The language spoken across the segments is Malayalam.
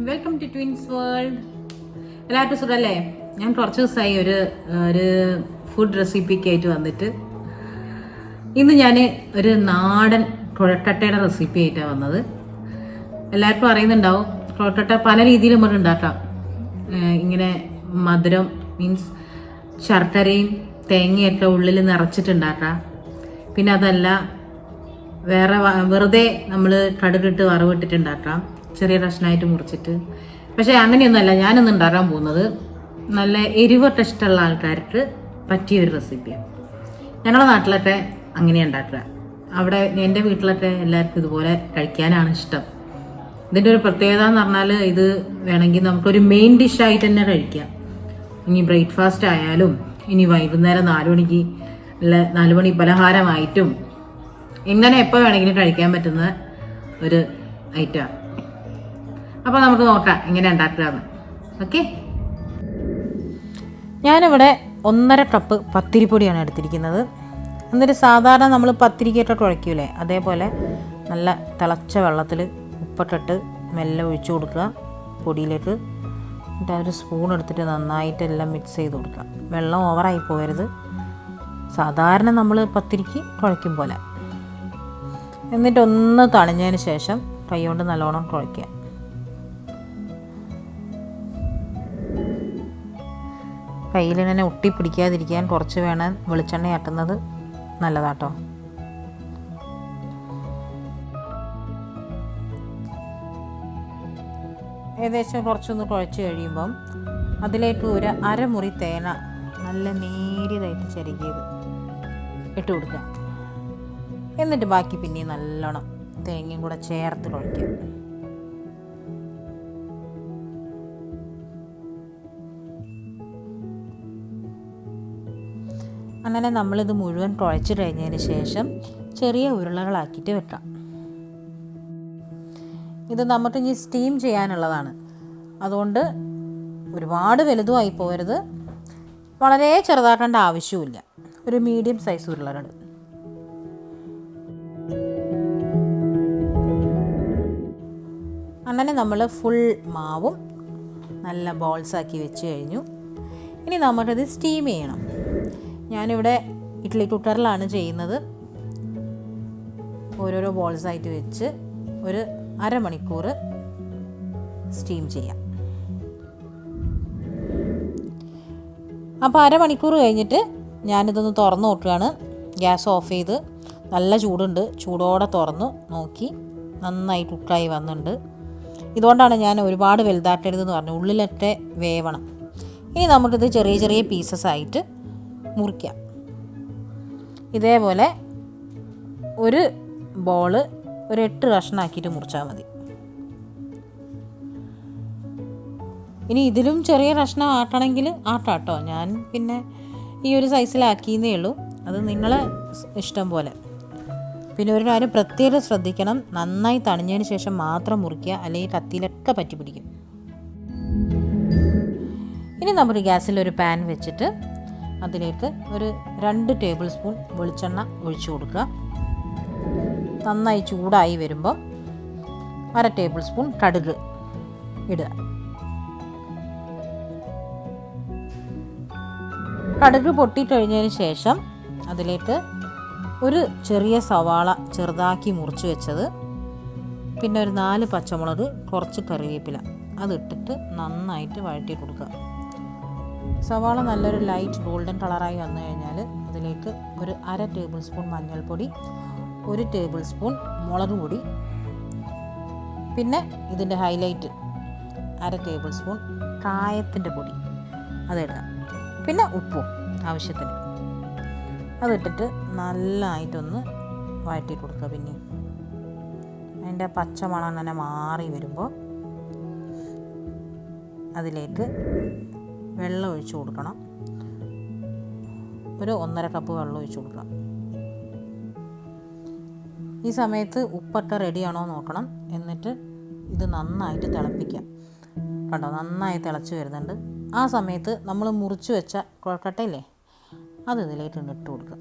Welcome to twins world. എല്ലാവർക്കും സുഖമല്ലേ? ഞാൻ കുറച്ച് ദിവസമായി ഒരു ഫുഡ് റെസിപ്പിക്കായിട്ട് വന്നിട്ട്. ഇന്ന് ഞാൻ ഒരു നാടൻ കുഴക്കട്ടയുടെ റെസിപ്പി ആയിട്ടാണ് വന്നത്. എല്ലാവർക്കും അറിയുന്നുണ്ടാവും, കുഴക്കട്ട പല രീതിയിൽ നമുക്ക് ഉണ്ടാക്കാം. ഇങ്ങനെ മധുരം മീൻസ് ശർക്കരയും തേങ്ങയൊക്കെ ഉള്ളിൽ നിറച്ചിട്ടുണ്ടാക്കാം. പിന്നെ അതല്ല, വെറുതെ നമ്മൾ കടുകിട്ട് വറവിട്ടിട്ടുണ്ടാക്കാം, ചെറിയ കഷ്ണമായിട്ട് മുറിച്ചിട്ട്. പക്ഷേ അങ്ങനെയൊന്നുമല്ല ഞാനൊന്നും ഉണ്ടാക്കാൻ പോകുന്നത്. നല്ല എരിവൊക്കെ ഇഷ്ടമുള്ള ആൾക്കാർക്ക് പറ്റിയൊരു റെസിപ്പിയാണ്. ഞങ്ങളുടെ നാട്ടിലൊക്കെ അങ്ങനെയാണ് ഉണ്ടാക്കുക. അവിടെ എൻ്റെ വീട്ടിലൊക്കെ എല്ലാവർക്കും ഇതുപോലെ കഴിക്കാനാണ് ഇഷ്ടം. ഇതിൻ്റെ ഒരു പ്രത്യേകത എന്ന് പറഞ്ഞാൽ, ഇത് വേണമെങ്കിൽ നമുക്കൊരു മെയിൻ ഡിഷായിട്ട് തന്നെ കഴിക്കാം. ഇനി ബ്രേക്ക്ഫാസ്റ്റ് ആയാലും, ഇനി വൈകുന്നേരം 4 മണി പലഹാരമായിട്ടും, ഇങ്ങനെ എപ്പോൾ വേണമെങ്കിലും കഴിക്കാൻ പറ്റുന്ന ഒരു ഐറ്റമാണ്. അപ്പോൾ നമുക്ക് നോക്കാം എങ്ങനെ ഉണ്ടാക്കുകയെന്ന്. ഓക്കെ, ഞാനിവിടെ 1.5 കപ്പ് പത്തിരിപ്പൊടിയാണ് എടുത്തിരിക്കുന്നത്. എന്നിട്ട് സാധാരണ നമ്മൾ പത്തിരിക്കൊക്കെ കുഴയ്ക്കൂലേ, അതേപോലെ നല്ല തിളച്ച വെള്ളത്തിൽ ഉപ്പിട്ടിട്ട് മെല്ലെ ഒഴിച്ചു കൊടുക്കുക പൊടിയിലേക്ക്. എന്നിട്ട് ഒരു സ്പൂൺ എടുത്തിട്ട് നന്നായിട്ടെല്ലാം മിക്സ് ചെയ്ത് കൊടുക്കുക. വെള്ളം ഓവറായി പോകരുത്, സാധാരണ നമ്മൾ പത്തിരിക്ക് കുഴയ്ക്കും പോലെ. എന്നിട്ടൊന്ന് തണിഞ്ഞതിന് ശേഷം കൈ കൊണ്ട് നല്ലോണം കുഴയ്ക്കുക. കയ്യിൽ ഇങ്ങനെ ഒട്ടിപ്പിടിക്കാതിരിക്കാൻ കുറച്ച് വേണം വെളിച്ചെണ്ണ ആട്ടുന്നത് നല്ലതാട്ടോ. ഏകദേശം കുറച്ചൊന്ന് കുഴച്ച് കഴിയുമ്പം അതിലേക്ക് ഒരു അരമുറി തേങ്ങ നല്ല നേരിയതായിട്ട് ചിരകിയത് ഇട്ട് കൊടുക്കുക. എന്നിട്ട് ബാക്കി പിന്നെ നല്ലോണം തേങ്ങയും കൂടെ ചേർത്ത് കുഴയ്ക്കുക. അങ്ങനെ നമ്മളിത് മുഴുവൻ കുഴച്ച് കഴിഞ്ഞതിന് ശേഷം ചെറിയ ഉരുളകളാക്കിയിട്ട് വെക്കാം. ഇത് നമുക്ക് ഇനി സ്റ്റീം ചെയ്യാനുള്ളതാണ്. അതുകൊണ്ട് ഒരുപാട് വലുതുമായി പോകരുത്, വളരെ ചെറുതാക്കേണ്ട ആവശ്യമില്ല. ഒരു മീഡിയം സൈസ് ഉരുളകൾ. അങ്ങനെ നമ്മൾ ഫുൾ മാവും നല്ല ബോൾസാക്കി വെച്ച് കഴിഞ്ഞു. ഇനി നമുക്കത് സ്റ്റീം ചെയ്യണം. ഞാനിവിടെ ഇഡ്ഡലി കുക്കറിലാണ് ചെയ്യുന്നത്. ഓരോരോ ബോൾസായിട്ട് വെച്ച് ഒരു അരമണിക്കൂർ സ്റ്റീം ചെയ്യാം. അപ്പോൾ അരമണിക്കൂർ കഴിഞ്ഞിട്ട് ഞാനിതൊന്ന് തുറന്ന് നോക്കുകയാണ്. ഗ്യാസ് ഓഫ് ചെയ്ത് നല്ല ചൂടുണ്ട്, ചൂടോടെ തുറന്ന് നോക്കി നന്നായി കുക്കായി വന്നിട്ടുണ്ട്. ഇതുകൊണ്ടാണ് ഞാൻ ഒരുപാട് വലുതാക്കരുതെന്ന് പറഞ്ഞു, ഉള്ളിലൊക്കെ വേവണം. ഇനി നമുക്കിത് ചെറിയ ചെറിയ പീസസ് ആയിട്ട് മുറിക്കാം. ഇതേപോലെ ഒരു ബോള് ഒരു 8 കഷ്ണമാക്കിയിട്ട് മുറിച്ചാൽ മതി. ഇനി ഇതിലും ചെറിയ കഷ്ണം ആട്ടണമെങ്കിൽ ആട്ടാട്ടോ. ഞാൻ പിന്നെ ഈ ഒരു സൈസിലാക്കിയെന്നേ ഉള്ളൂ, അത് നിങ്ങളെ ഇഷ്ടം പോലെ. പിന്നെ ഒരു കാര്യം പ്രത്യേകം ശ്രദ്ധിക്കണം, നന്നായി തണിഞ്ഞതിന് ശേഷം മാത്രം മുറിക്കുക, അല്ലെങ്കിൽ കത്തിയിലൊക്കെ പറ്റി പിടിക്കും. ഇനി നമുക്ക് ഗ്യാസിൽ ഒരു പാൻ വെച്ചിട്ട് അതിലേക്ക് ഒരു 2 ടേബിൾ സ്പൂൺ വെളിച്ചെണ്ണ ഒഴിച്ചു കൊടുക്കുക. നന്നായി ചൂടായി വരുമ്പോൾ 1/2 ടേബിൾ സ്പൂൺ കടുക് ഇടുക. കടുക് പൊട്ടിക്കഴിഞ്ഞതിന് ശേഷം അതിലേക്ക് ഒരു ചെറിയ സവാള ചെറുതാക്കി മുറിച്ച് വെച്ചത്, പിന്നെ ഒരു 4 പച്ചമുളക്, കുറച്ച് കറിവേപ്പില അതിട്ടിട്ട് നന്നായിട്ട് വഴറ്റി കൊടുക്കുക. സവാള നല്ലൊരു ലൈറ്റ് ഗോൾഡൻ കളറായി വന്നു കഴിഞ്ഞാൽ അതിലേക്ക് ഒരു 1/2 ടേബിൾ സ്പൂൺ മഞ്ഞൾപ്പൊടി, 1 ടേബിൾ സ്പൂൺ മുളക് പൊടി, പിന്നെ ഇതിൻ്റെ ഹൈലൈറ്റ് 1/2 ടേബിൾ സ്പൂൺ കായത്തിൻ്റെ പൊടി അതിടുക. പിന്നെ ഉപ്പും ആവശ്യത്തിന് അതിട്ടിട്ട് നല്ലതായിട്ടൊന്ന് വഴറ്റി കൊടുക്കുക. പിന്നെ അതിൻ്റെ പച്ചമണം അങ്ങനെ മാറി വരുമ്പോൾ അതിലേക്ക് വെള്ളം ഒഴിച്ചു കൊടുക്കണം. ഒരു 1.5 കപ്പ് വെള്ളം ഒഴിച്ചു കൊടുക്കണം. ഈ സമയത്ത് ഉപ്പൊക്കെ റെഡിയാണോ നോക്കണം. എന്നിട്ട് ഇത് നന്നായിട്ട് തിളപ്പിക്കാം. കണ്ടോ, നന്നായി തിളച്ച് വരുന്നുണ്ട്. ആ സമയത്ത് നമ്മൾ മുറിച്ച് വെച്ച കുഴക്കട്ടയില്ലേ, അത് ഇതിലേക്ക് ഇട്ട് കൊടുക്കുക.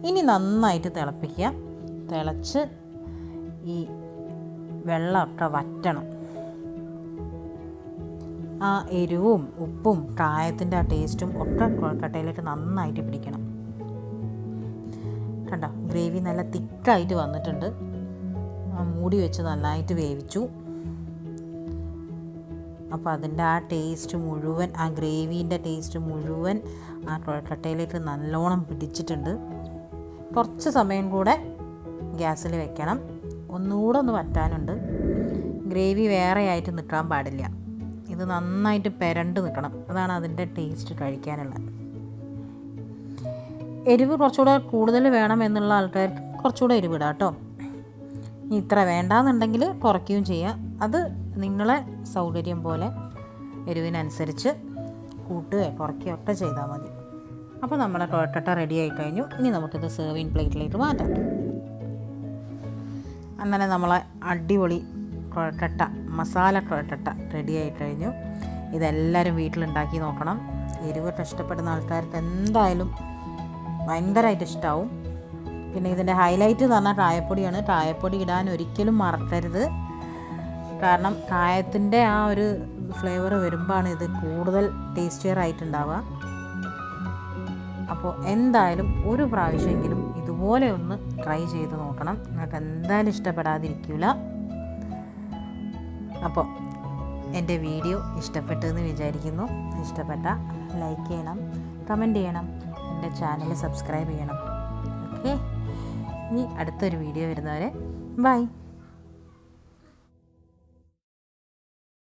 ഇനി നന്നായിട്ട് തിളപ്പിക്കുക. തിളച്ച് ഈ വെള്ളമൊക്കെ വറ്റണം. ആ എരിവും ഉപ്പും കായത്തിൻ്റെ ആ ടേസ്റ്റും ഒക്കെ കൊഴുക്കട്ടയിലേക്ക് നന്നായിട്ട് പിടിക്കണം. കണ്ടോ, ഗ്രേവി നല്ല തിക്കായിട്ട് വന്നിട്ടുണ്ട്. മൂടി വെച്ച് നന്നായിട്ട് വേവിച്ചു. അപ്പോൾ അതിൻ്റെ ആ ടേസ്റ്റ് മുഴുവൻ, ആ ഗ്രേവീൻ്റെ ടേസ്റ്റ് മുഴുവൻ ആ കൊഴുക്കട്ടയിലേക്ക് നല്ലോണം പിടിച്ചിട്ടുണ്ട്. കുറച്ച് സമയം കൂടെ ഗ്യാസിൽ വെക്കണം. ഒന്നുകൂടെ ഒന്ന് വറ്റാനുണ്ട്. ഗ്രേവി വേറെ ആയിട്ട് നിൽക്കാൻ പാടില്ല. ഇത് നന്നായിട്ട് പെരണ്ട് നിൽക്കണം. അതാണ് അതിൻ്റെ ടേസ്റ്റ് കഴിക്കാനുള്ളത്. എരിവ് കുറച്ചുകൂടെ കൂടുതൽ വേണം എന്നുള്ള ആൾക്കാർക്ക് കുറച്ചുകൂടെ എരിവിടാം കേട്ടോ. ഇനി ഇത്ര വേണ്ടാന്നുണ്ടെങ്കിൽ കുറയ്ക്കുകയും ചെയ്യാം. അത് നിങ്ങളെ സൗകര്യം പോലെ എരിവിനനുസരിച്ച് കൂട്ടുകയോ കുറയ്ക്കുകയോ ഒക്കെ ചെയ്താൽ മതി. അപ്പോൾ നമ്മുടെ കൊഴുക്കട്ട റെഡി ആയി കഴിഞ്ഞു. ഇനി നമുക്കിത് സെർവിങ് പ്ലേറ്റിലേക്ക് മാറ്റാം. അങ്ങനെ നമ്മളെ അടിപൊളി കൊഴുക്കട്ട, മസാല കൊഴുക്കട്ട റെഡി ആയി കഴിഞ്ഞു. ഇതെല്ലാവരും വീട്ടിലുണ്ടാക്കി നോക്കണം. എരിവൊക്കെ ഇഷ്ടപ്പെടുന്ന ആൾക്കാർക്ക് എന്തായാലും ഭയങ്കരമായിട്ട് ഇഷ്ടമാവും. പിന്നെ ഇതിൻ്റെ ഹൈലൈറ്റ് എന്ന് പറഞ്ഞാൽ കായപ്പൊടിയാണ്. കായപ്പൊടി ഇടാൻ ഒരിക്കലും മറക്കരുത്. കാരണം കായത്തിൻ്റെ ആ ഒരു ഫ്ലേവർ വരുമ്പോഴാണ് ഇത് കൂടുതൽ ടേസ്റ്റിയർ ആയിട്ടുണ്ടാവുക. അപ്പോൾ എന്തായാലും ഒരു പ്രാവശ്യമെങ്കിലും ഇതുപോലെ ഒന്ന് ട്രൈ ചെയ്ത് നോക്കണം. നിങ്ങൾക്ക് എന്തായാലും ഇഷ്ടപ്പെടാതിരിക്കില്ല. അപ്പോൾ എൻ്റെ വീഡിയോ ഇഷ്ടപ്പെട്ടെന്ന് വിചാരിക്കുന്നു. ഇഷ്ടപ്പെട്ട ലൈക്ക് ചെയ്യണം, കമൻറ്റ് ചെയ്യണം, എൻ്റെ ചാനൽ സബ്സ്ക്രൈബ് ചെയ്യണം. ഓക്കെ, ഇനി അടുത്തൊരു വീഡിയോ വരുന്നവരെ ബൈ.